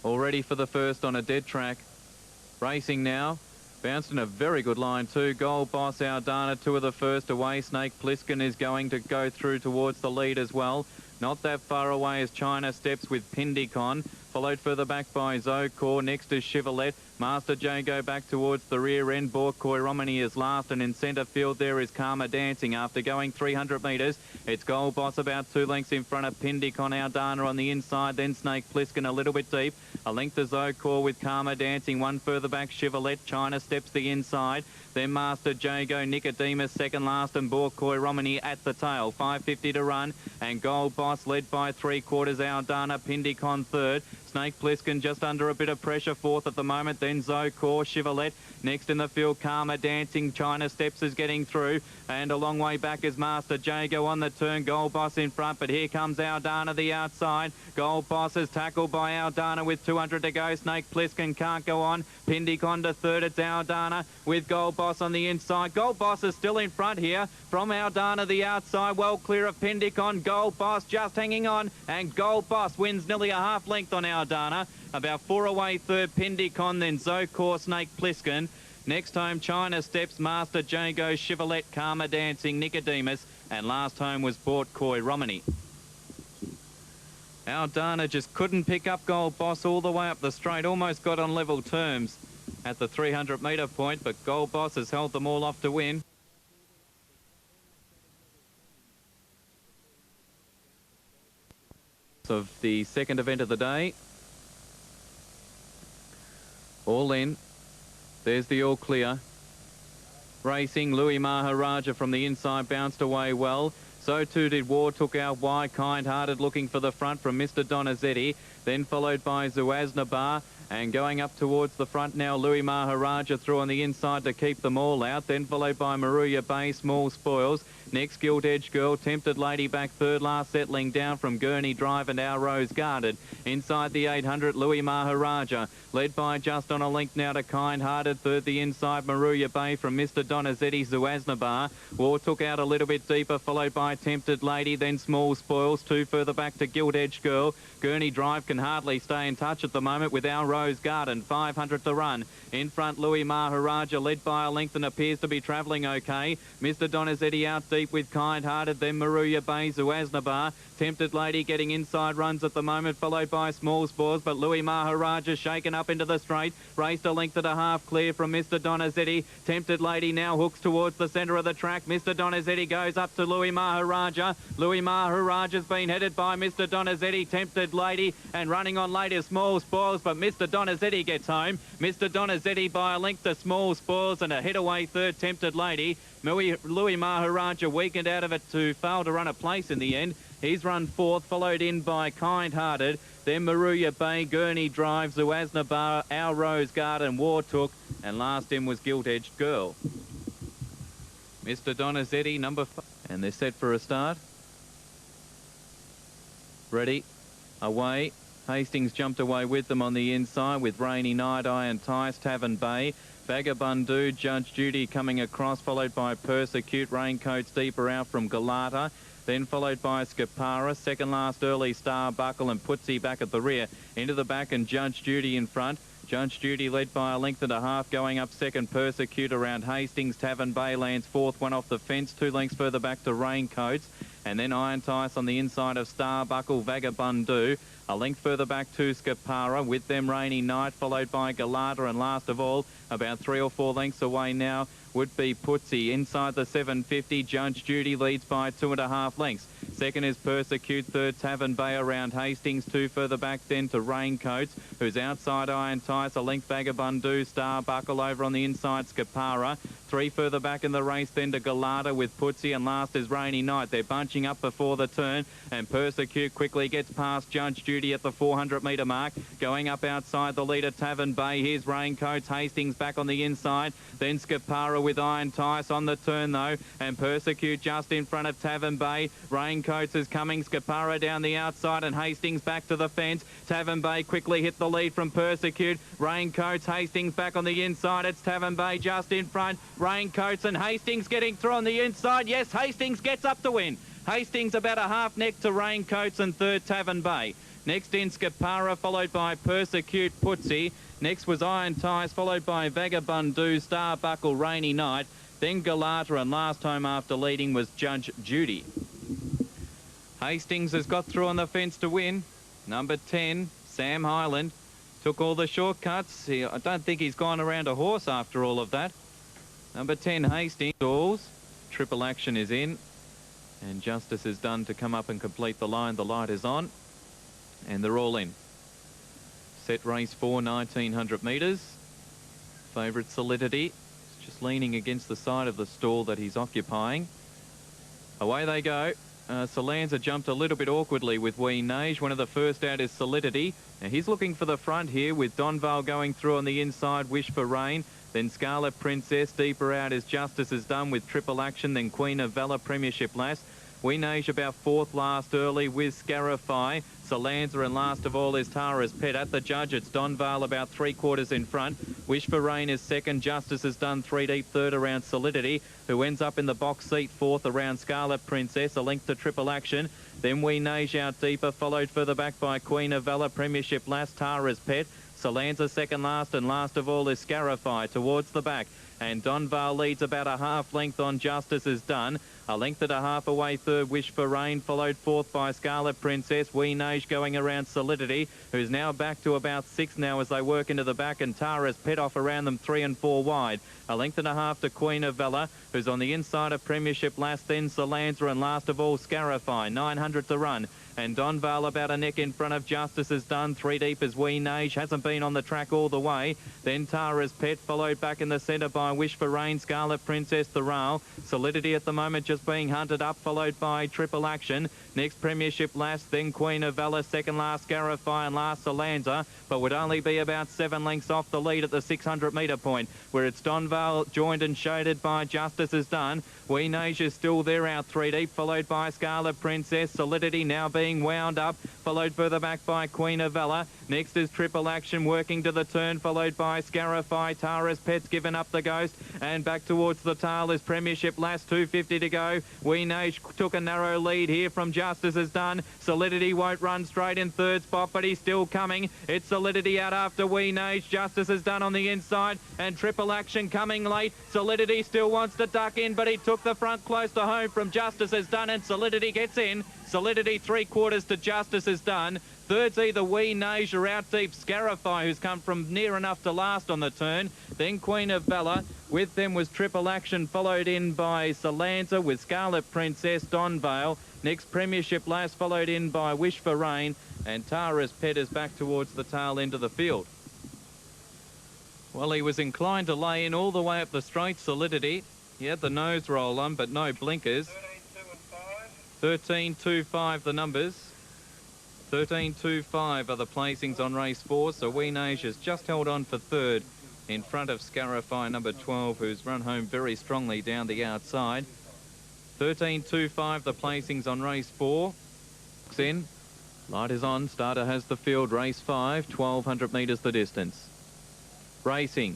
All ready for the first on a dead track. Racing now. Bounced in a very good line too. Gold Boss, Aldana, two of the first away. Snake Pliskin is going to go through towards the lead as well. Not that far away as China Steps with Pindicon. Followed further back by Zocor. Next is Chevrolet. Master Jago back towards the rear end. Borkoi Romani is last, and in centre field there is Karma Dancing. After going 300 metres, it's Gold Boss about 2 lengths in front of Pindicon. Aldana on the inside, then Snake Pliskin a little bit deep. A length to Zocor with Karma Dancing. One further back, Chevrolet. China Steps the inside. Then Master Jago, Nicodemus second last, and Borkoi Romani at the tail. 5.50 to run, and Gold Boss led by 3/4. Aldana, Pindicon third. Snake Pliskin just under a bit of pressure, fourth at the moment. Then Zocor, Chevrolet. Next in the field, Karma Dancing. China Steps is getting through. And a long way back is Master Jago on the turn. Gold Boss in front, but here comes Aldana the outside. Gold Boss is tackled by Aldana with 200 to go. Snake Pliskin can't go on. Pindicon to third. It's Aldana with Gold Boss on the inside. Gold Boss is still in front here from Aldana the outside. Well clear of Pindicon. Gold Boss just hanging on. And Gold Boss wins nearly a half length on Aldana. About 4 away third, Pindicon, then Zocor, Snake Pliskin. Next home, China Steps, Master Jago, Chevrolet, Karma Dancing, Nicodemus. And last home was Borkoi Romani. Aldana just couldn't pick up Gold Boss all the way up the straight. Almost got on level terms at the 300 metre point, but Gold Boss has held them all off to win. Of the second event of the day. All in. There's the all clear. Racing, Louis Maharaja from the inside bounced away well. So too did War, took out wide, Kind-Hearted looking for the front from Mr. Donizetti. Then followed by Zuaznabar. And going up towards the front now, Louis Maharaja through on the inside to keep them all out. Then followed by Maruya Bay, Small Spoils. Next, Gilt Edge Girl, Tempted Lady back third, last settling down from Gurney Drive and Our Rose Guarded. Inside the 800, Louis Maharaja, led by just on a length now to Kind-Hearted. Third, the inside, Maruya Bay from Mr. Donizetti, Zuaznabar. War took out a little bit deeper, followed by Tempted Lady, then Small Spoils. Two further back to Gilt Edge Girl. Gurney Drive can hardly stay in touch at the moment with Our Rose Garden. 500 to run. In front, Louis Maharaja, led by a length and appears to be travelling okay. Mr. Donizetti out deep with Kind-Hearted, then Maruya Bay, Zuaznabar. Tempted Lady getting inside runs at the moment, followed by Small Spoils, but Louis Maharaja shaken up into the straight. Raced a length and a half clear from Mr. Donizetti. Tempted Lady now hooks towards the centre of the track. Mr. Donizetti goes up to Louis Maharaja. Louis Maharaja's been headed by Mr. Donizetti. Tempted Lady and running on late is Small Spoils, but Mr. Donizetti gets home. Mr. Donizetti by a length to Small Spoils and a head away third, Tempted Lady. Louis Maharaja weakened out of it to fail to run a place in the end. He's run fourth, followed in by Kind-Hearted. Then Maruya Bay, Gurney Drive, Zuaznabar, Our Rose Garden, War took, and last in was Gilt Edged Girl. Mr. Donizetti, number 5, and they're set for a start. Ready, away. Hastings jumped away with them on the inside with Rainy Night, Iron Tice, Tavern Bay. Vagabundu, Judge Judy coming across, followed by Persecute, Raincoats deeper out from Galata. Then followed by Scapara, second last early Star Buckle and Putzi back at the rear. Into the back and Judge Judy in front. Judge Judy led by a length and a half, going up second, Persecute around Hastings. Tavern Bay lands fourth, one off the fence, 2 lengths further back to Raincoats. And then Iron Tice on the inside of Star Buckle, Vagabundu. A length further back to Scapara, with them Rainy Night, followed by Galata, and last of all, about 3 or 4 lengths away now, would be Putzi. Inside the 750, Judge Judy leads by 2.5 lengths. Second is Persecute, third Tavern Bay around Hastings, 2 further back then to Raincoats, who's outside Iron Tice, a length Vagabundu, Star Buckle over on the inside Scapara. 3 further back in the race then to Galata with Putzi, and last is Rainy Night. They're bunching up before the turn, and Persecute quickly gets past Judge Judy at the 400 metre mark. Going up outside the leader, Tavern Bay. Here's Raincoats, Hastings back on the inside. Then Scapara with Iron Tice on the turn though, and Persecute just in front of Tavern Bay. Raincoats is coming, Scapara down the outside, and Hastings back to the fence. Tavern Bay quickly hit the lead from Persecute. Raincoats, Hastings back on the inside. It's Tavern Bay just in front. Raincoats and Hastings getting through on the inside. Yes, Hastings gets up to win. Hastings about a half neck to Raincoats and third Tavern Bay. Next in Scapara, followed by Persecute Putzi. Next was Iron Ties, followed by Vagabundu, Starbuckle, Rainy Night. Then Galata, and last home after leading was Judge Judy. Hastings has got through on the fence to win. Number 10, Sam Highland, took all the shortcuts. I don't think he's gone around a horse after all of that. Number 10, Hastings. Stalls. Triple Action is in. And justice is done to come up and complete the line. The light is on. And they're all in. Set race 4, 1900 metres. Favourite Solidity. Just leaning against the side of the stall that he's occupying. Away they go. Solanza jumped a little bit awkwardly with Wee Nage. One of the first out is Solidity. Now he's looking for the front here with Donvale going through on the inside. Wish for Rain. Then Scarlet Princess. Deeper out is Justice is done with Triple Action. Then Queen of Valor, Premiership Lass. Wee Nage about fourth last early with Scarify. Solanza, and last of all is Tara's Pet. At the judge, it's Donvale about 3/4 in front. Wish for Rain is second. Justice has done 3 deep, third around Solidity, who ends up in the box seat fourth around Scarlet Princess. A length to Triple Action. Then Wee Nage out deeper, followed further back by Queen of Valor, Premiership Lass, Tara's Pet. Solanza second last, and last of all is Scarify towards the back. And Donvale leads about a half length on Justice is done. A length and a half away third, Wish for Rain, followed fourth by Scarlet Princess. Wee Nage going around Solidity, who's now back to about 6 now as they work into the back, and Tara's Pet off around them 3 and 4 wide. A length and a half to Queen of Valor, who's on the inside of Premiership Lass, then Solanza, and last of all Scarify. 900 to run. And Donvale about a neck in front of Justice is done. 3 deep as Wee Nage, hasn't been on the track all the way. Then Tara's Pet, followed back in the centre by Wish for Rain, Scarlet Princess, Tharal. Solidity at the moment just being hunted up, followed by Triple Action. Next Premiership Lass, then Queen of Valor, second last Scarify, and last Solanza, but would only be about 7 lengths off the lead at the 600 metre point, where it's Donvale joined and shaded by Justice is done. Wee Nage is still there out 3 deep, followed by Scarlet Princess. Solidity now being wound up, followed further back by Queen of Valor. Next is Triple Action working to the turn, followed by Scarify. Tara's Pet's given up the ghost, and back towards the tail is Premiership Lass, 250 to go. Wee Nage took a narrow lead here from Justice is done. Solidity won't run straight in third spot, but he's still coming. It's Solidity out after Wee Nage. Justice is done on the inside, and Triple Action coming late. Solidity still wants to duck in, but he took the front close to home from Justice is done, and Solidity gets in. Solidity 3/4 to Justice is done. Third's either Wee Nage or out deep Scarify, who's come from near enough to last on the turn. Then Queen of Valor. With them was Triple Action, followed in by Solanza with Scarlet Princess, Donvale. Next Premiership Lass, followed in by Wish for Rain. And Tara's Pet is back towards the tail end of the field. Well, he was inclined to lay in all the way up the straight, Solidity. He had the nose roll on, but no blinkers. 13, 2, 5 the numbers. 13, 2, 5 are the placings on race 4. So Wee Nage has just held on for third in front of Scarify number 12, who's run home very strongly down the outside. 13, 2, 5 the placings on race 4. In. Light is on. Starter has the field. Race 5, 1200 metres the distance. Racing.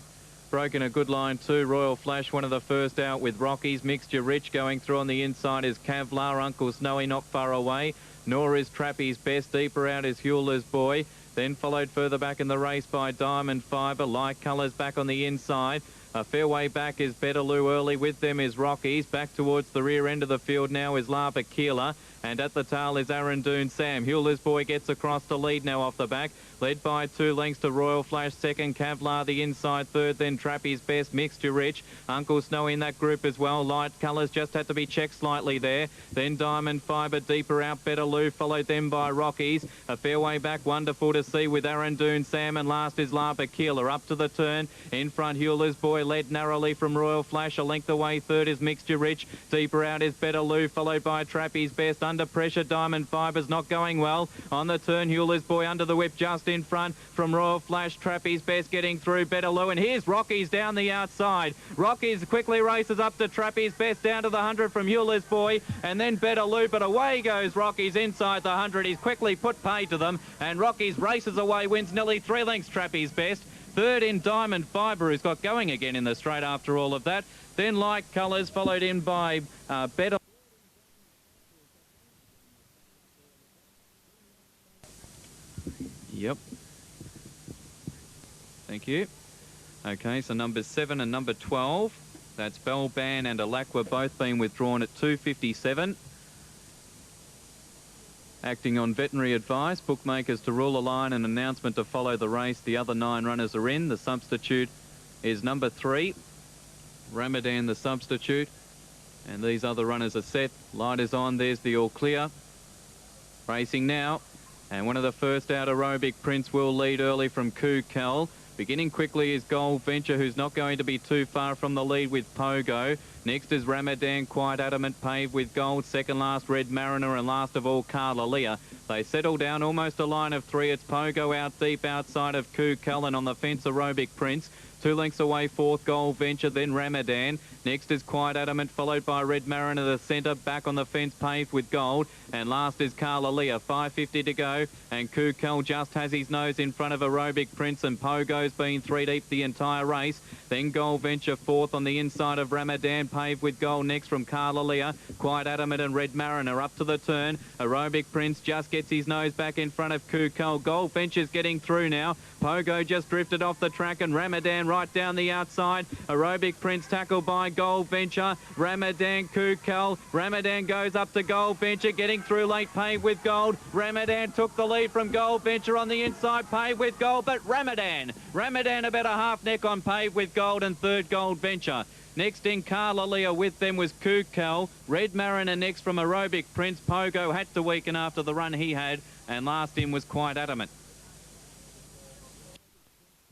Broken a good line too. Royal Flash, one of the first out with Rockies. Mixture Rich going through on the inside is Kevlar. Uncle Snowy not far away. Nor is Trappy's Best. Deeper out is Hewler's Boy. Then followed further back in the race by Diamond Fibre. Light Colours back on the inside. A fair way back is Betaloo early. With them is Rockies. Back towards the rear end of the field now is Lava Keeler. And at the tail is Arundoon Sam. Hewler's Boy gets across the lead now off the back. Led by 2 lengths to Royal Flash, second Kevlar, the inside third, then Trappy's Best, Mixture Rich. Uncle Snow in that group as well. Light Colours just had to be checked slightly there. Then Diamond Fibre, deeper out, Betaloo, followed them by Rockies. A fair way back, wonderful to see with Arundoon Sam, and last is Lava Keeler. Up to the turn, in front Hewler's Boy, led narrowly from Royal Flash. A length away, third is Mixture Rich. Deeper out is Betaloo, followed by Trappy's Best. Under pressure, Diamond Fibre's not going well. On the turn, Hewler's Boy under the whip just in front from Royal Flash. Trappy's Best getting through Betaloo, and here's Rockies down the outside. Rockies quickly races up to Trappy's Best down to the 100 from Hewler's Boy, and then Betaloo, but away goes Rockies inside the 100. He's quickly put pay to them, and Rockies races away, wins nearly 3 lengths Trappy's Best. Third in Diamond Fibre, who's got going again in the straight after all of that. Then Light Colours, followed in by Betaloo. Yep. Thank you. Okay, so number 7 and number 12. That's Belban and Alakwa both being withdrawn at 2.57. Acting on veterinary advice, bookmakers to rule a line and announcement to follow the race. The other 9 runners are in. The substitute is number 3. Ramadan the substitute. And these other runners are set. Light is on. There's the all clear. Racing now. And one of the first out, Aerobic Prince, will lead early from Kukal. Beginning quickly is Gold Venture, who's not going to be too far from the lead with Pogo. Next is Ramadan, quite adamant, paved with gold. Second last, Red Mariner, and last of all, Carla Leah. They settle down almost a line of 3. It's Pogo out deep outside of Kukal, and on the fence, Aerobic Prince. 2 lengths away, fourth, Gold Venture, then Ramadan. Next is Quite Adamant, followed by Red Mariner, the centre, back on the fence, paved with gold. And last is Carla Leah, 5.50 to go. And Kukal just has his nose in front of Aerobic Prince, and Pogo's been 3 deep the entire race. Then Gold Venture, fourth on the inside of Ramadan, paved with gold. Next from Carla Leah, Quite Adamant and Red Mariner up to the turn. Aerobic Prince just gets his nose back in front of Kukal. Gold Venture's getting through now. Pogo just drifted off the track, and Ramadan right down the outside. Aerobic Prince tackled by Gold Venture. Ramadan, Kukal. Ramadan goes up to Gold Venture, getting through late, paved with gold. Ramadan took the lead from Gold Venture on the inside, paved with gold, but Ramadan about a half neck on paved with gold, and third, Gold Venture. Next in Carla Leah, with them was Kukal. Red Mariner next from Aerobic Prince. Pogo had to weaken after the run he had, and last in was Quite Adamant.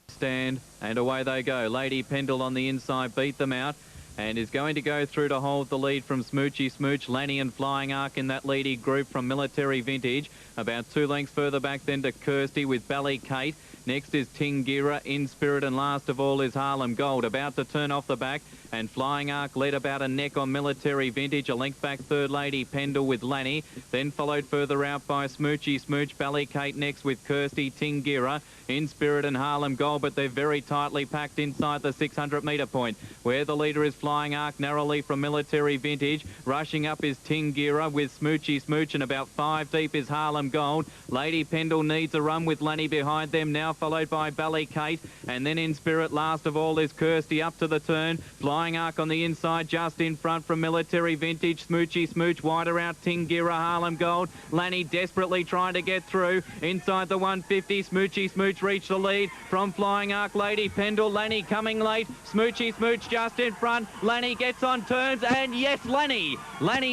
Stand, and away they go. Lady Pendle on the inside beat them out, and is going to go through to hold the lead from Smoochy Smooch. Lanny and Flying Arc in that leading group from Military Vintage. About 2 lengths further back then to Kirsty with Bally Kate. Next is Tingira, In Spirit, and last of all is Harlem Gold. About to turn off the back, and Flying Arc led about a neck on Military Vintage. A length back, third, Lady Pendle with Lanny. Then followed further out by Smoochy Smooch. Bally Kate next with Kirsty, Tingira, In Spirit and Harlem Gold, but they're very tightly packed inside the 600-metre point, where the leader is Flying Arc narrowly from Military Vintage. Rushing up is Tingira with Smoochy Smooch, and about 5 deep is Harlem Gold. Lady Pendle needs a run with Lanny behind them now, followed by Bally Kate, and then In Spirit. Last of all is Kirsty up to the turn. Flying Arc on the inside, just in front from Military Vintage. Smoochy Smooch wider out, Tingira, Harlem Gold. Lanny desperately trying to get through. Inside the 150, Smoochy Smooch reached the lead from Flying Arc. Lady Pendle, Lanny coming late. Smoochy Smooch just in front. Lanny gets on turns, and yes, Lanny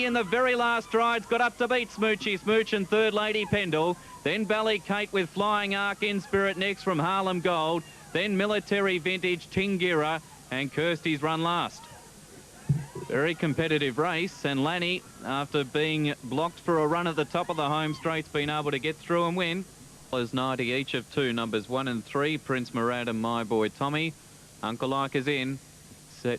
in the very last strides got up to beat Smoochy Smooch, and third, Lady Pendle. Then Bally Kate with Flying Arc, In Spirit next from Harlem Gold. Then Military Vintage, Tingira, and Kirsty's run last. Very competitive race, and Lanny, after being blocked for a run at the top of the home straight's been able to get through and win. $90 each of 2, numbers 1 and 3, Prince Murad and My Boy Tommy. Uncle Ike is in. Set.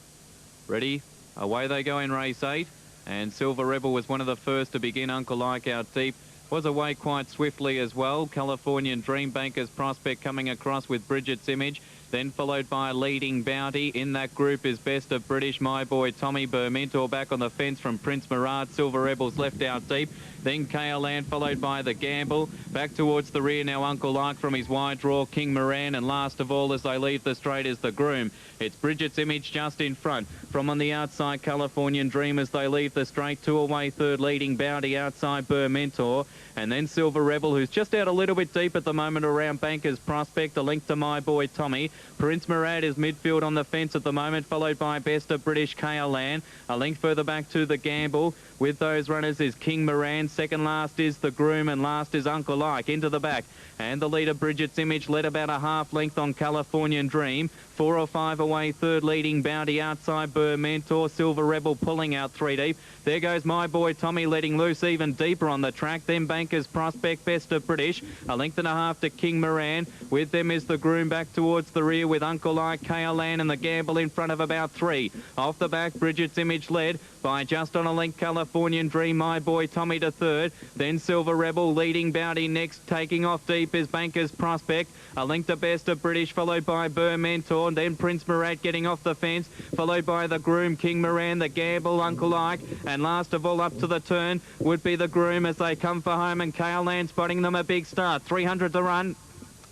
Ready. Away they go in race 8. And Silver Rebel was one of the first to begin. Uncle Ike out deep. Was away quite swiftly as well. Californian Dream Bankers Prospect coming across with Bridget's Image. Then followed by Leading Bounty. In that group is Best of British, My Boy Tommy. Bermentor back on the fence from Prince Murad. Silver Rebels left out deep. Then KLand followed by The Gamble. Back towards the rear now, Uncle Ike from his wide draw, King Moran. And last of all, as they leave the straight, is The Groom. It's Bridget's Image just in front. From on the outside, Californian Dream as they leave the straight. 2 away, third, Leading Bounty outside Bermentor. And then Silver Rebel, who's just out a little bit deep at the moment around Bankers Prospect. A link to My Boy Tommy. Prince Murad is midfield on the fence at the moment, followed by Best of British, KLand. A link further back to The Gamble. With those runners is King Moran. Second last is The Groom, and last is Uncle Ike. Into the back. And the leader, Bridget's Image, led about a half length on Californian Dream. 4 or 5 away, third, Leading Bounty outside Bermentor. Silver Rebel pulling out 3 deep. There goes My Boy Tommy letting loose even deeper on the track. Then Bankers Prospect, Best of British. A length and a half to King Moran. With them is The Groom back towards the rear with Uncle Ike, KLand and The Gamble in front of about 3. Off the back, Bridget's Image led by just on a length, Californian Dream, My Boy Tommy to third. Then Silver Rebel, Leading Bounty next. Taking off deep is Bankers Prospect. A length to Best of British, followed by Bermentor. And then Prince Murad getting off the fence, followed by The Groom, King Moran, The Gamble, Uncle Ike. And last of all, up to the turn would be The Groom as they come for home, and KLand spotting them a big start. 300 to run.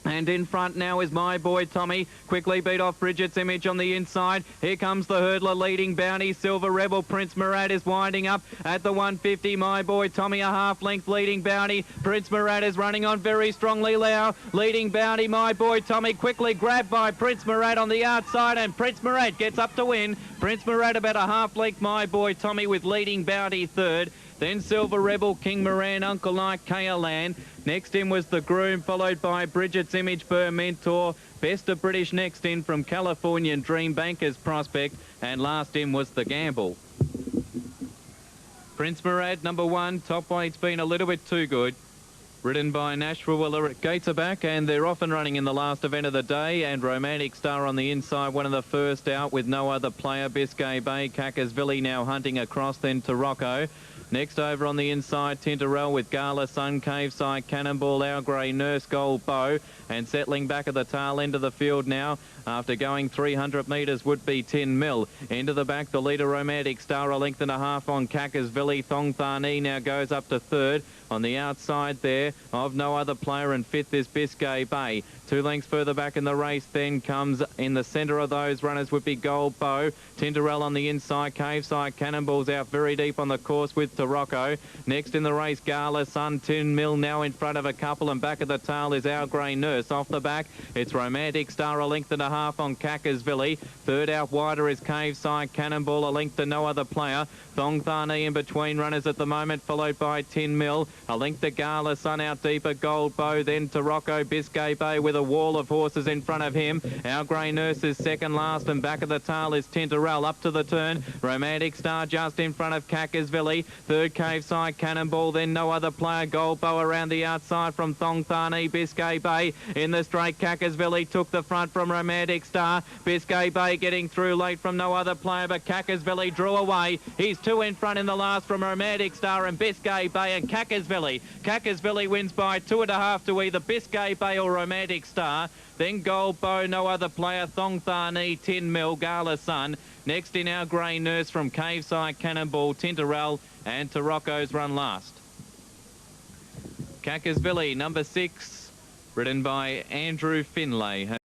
And in front now is My Boy Tommy. Quickly beat off Bridget's Image on the inside. Here comes the hurdler leading Bounty. Silver Rebel Prince Murad is winding up at the 150. My Boy Tommy a half length leading Bounty. Prince Murad is running on very strongly now. Leading Bounty. My Boy Tommy quickly grabbed by Prince Murad on the outside, and Prince Murad gets up to win. Prince Murad about a half length. My Boy Tommy with leading Bounty third. Then Silver Rebel, King Moran, Uncle Ike, Kayalan. Next in was the Groom, followed by Bridget's Image, Burr Mentor. Best of British next in from Californian Dream Bankers Prospect. And last in was the Gamble. Prince Murad, number one. Top weight's been a little bit too good. Ridden by Nashville Willer. Gates are back and they're off and running in the last event of the day. And Romantic Star on the inside, one of the first out with no other player. Biscay Bay, Cackersville now hunting across, then to Rocco. Next over on the inside, Tinterell with Gala Sun, Caveside, Cannonball, Our Grey, Nurse Gold Bow. And settling back at the tail end of the field now, after going 300 metres, would be 10 mil. Into the back, the leader Romantic Star, a length and a half on Cackersville. Thong Thani now goes up to third. On the outside there of no other player, and fifth is Biscay Bay. 2 lengths further back in the race then comes in the centre of those runners would be Gold Bow. Tinterell on the inside, Caveside, Cannonballs out very deep on the course with Tarocco. Next in the race, Gala Sun, 10 mil now in front of a couple, and back at the tail is Our Grey Nurse. Off the back, it's Romantic Star, a length and a half on Cackersville. Third out wider is Caveside, Cannonball, a length to no other player. Thong Thani in between runners at the moment, followed by 10 mil. A length to Gala Sun out deeper, Gold Bow, then to Rocco, Biscay Bay with a wall of horses in front of him. Our Grey Nurse is second last, and back of the tail is Tinterell. Up to the turn, Romantic Star just in front of Cackersville. Third Caveside, Cannonball, then no other player. Gold Bow around the outside from Thong Thani. Biscay Bay in the straight. Cackersville took the front from Romantic Star. Biscay Bay getting through late from no other player, but Cackersville drew away. He's 2 in front in the last from Romantic Star and Biscay Bay and Cackersville. Cackersville wins by 2.5 to either Biscay Bay or Romantic Star. Then Gold Bow, no other player. Thong Thani, 10 mil, Gala Sun. Next in Our Grey Nurse from Caveside, Cannonball, Tinterell, and Tarocco's run last. Cackersville, number 6, ridden by Andrew Finlay.